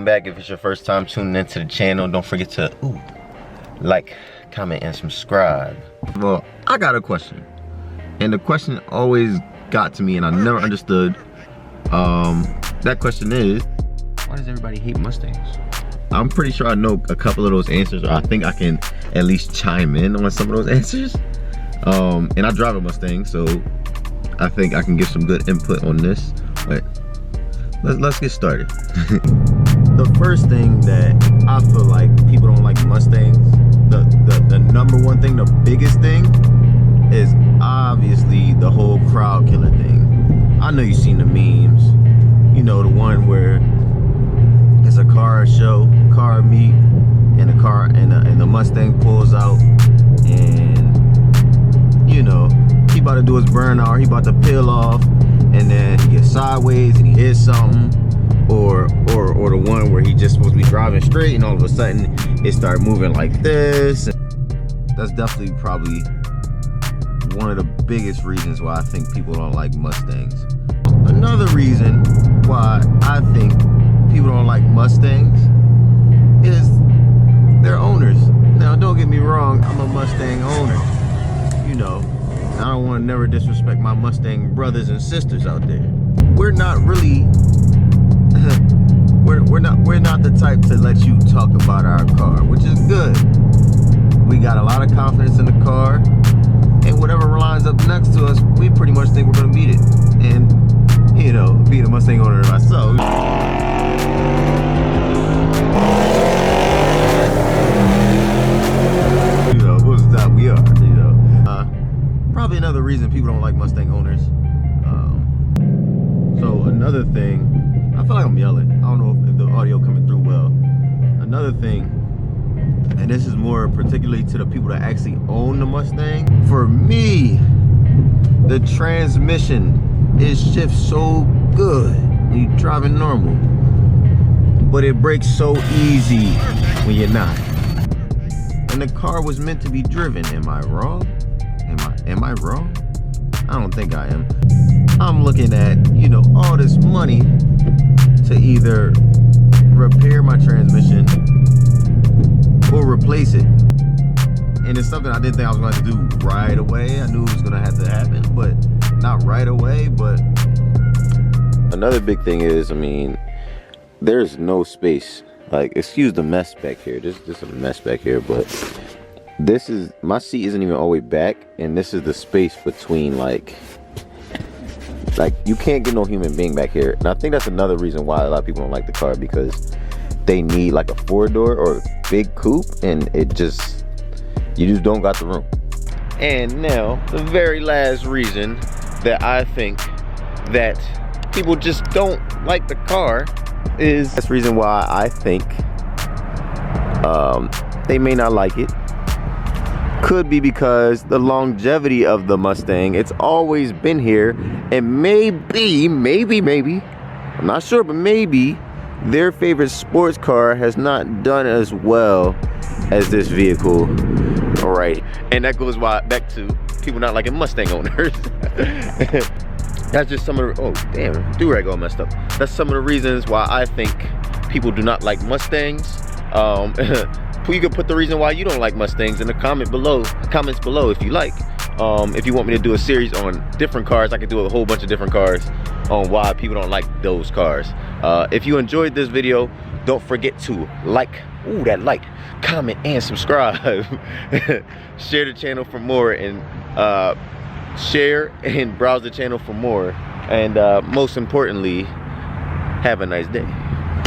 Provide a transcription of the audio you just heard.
back. If it's your first time tuning into the channel, don't forget to like, comment, and subscribe. Well, I got a question, and the question always got to me, and I never understood. That question is, why does everybody hate Mustangs? I'm pretty sure I know a couple of those answers, or I think I can at least chime in on some of those answers. And I drive a Mustang, so I think I can give some good input on this. But let's get started. The first thing that I feel like people don't like Mustangs, the number one thing, the biggest thing, is obviously the whole crowd killer thing. I know you've seen the memes, you know, the one where it's a car show, car meet, and the Mustang pulls out, and you know, he about to do his burnout, he about to peel off, and then he gets sideways and he hits something, or the one where he just supposed to be driving straight and all of a sudden it started moving like this. That's definitely probably one of the biggest reasons why I think people don't like Mustangs. Another reason why I think people don't like Mustangs is their owners. Now, don't get me wrong, I'm a Mustang owner, you know. I don't want to never disrespect my Mustang brothers and sisters out there. We're not really, we're not the type to let you talk about our car, which is good. We got a lot of confidence in the car, and whatever lines up next to us, we pretty much think we're gonna beat it. And you know, being a Mustang owner myself, you know, most of the time we are, you know. Probably another reason people don't like Mustang owners. So another thing, I feel like I'm yelling. I don't know if the audio coming through well. Another thing, and this is more particularly to the people that actually own the Mustang. For me, the transmission, it shifts so good when you're driving normal, but it brakes so easy when you're not. And the car was meant to be driven. Am I wrong? Am I wrong? I don't think I am. I'm looking at, you know, all this money to either repair my transmission or replace it. And it's something I didn't think I was going to have to do right away. I knew it was going to have to happen, but not right away. But another big thing is, I mean, there's no space. Like, excuse the mess back here. This is a mess back here, but this is, my seat isn't even all the way back, and this is the space between, like you can't get no human being back here. And I think that's another reason why a lot of people don't like the car, because they need like a 4-door or a big coupe, and you just don't got the room. And now the very last reason that I think that people just don't like the car is, that's the reason why I think they may not like it. Could be because the longevity of the Mustang, it's always been here, and maybe, I'm not sure, but maybe their favorite sports car has not done as well as this vehicle. All right, and that goes back to people not liking Mustang owners. That's just some of the, oh damn, do-rag all messed up. That's some of the reasons why I think people do not like Mustangs. You could put the reason why you don't like Mustangs in the comments below if you like. If you want me to do a series on different cars, I could do a whole bunch of different cars on why people don't like those cars. If you enjoyed this video, don't forget to like, that like, comment, and subscribe. Share the channel for more, and share and browse the channel for more. And most importantly, have a nice day.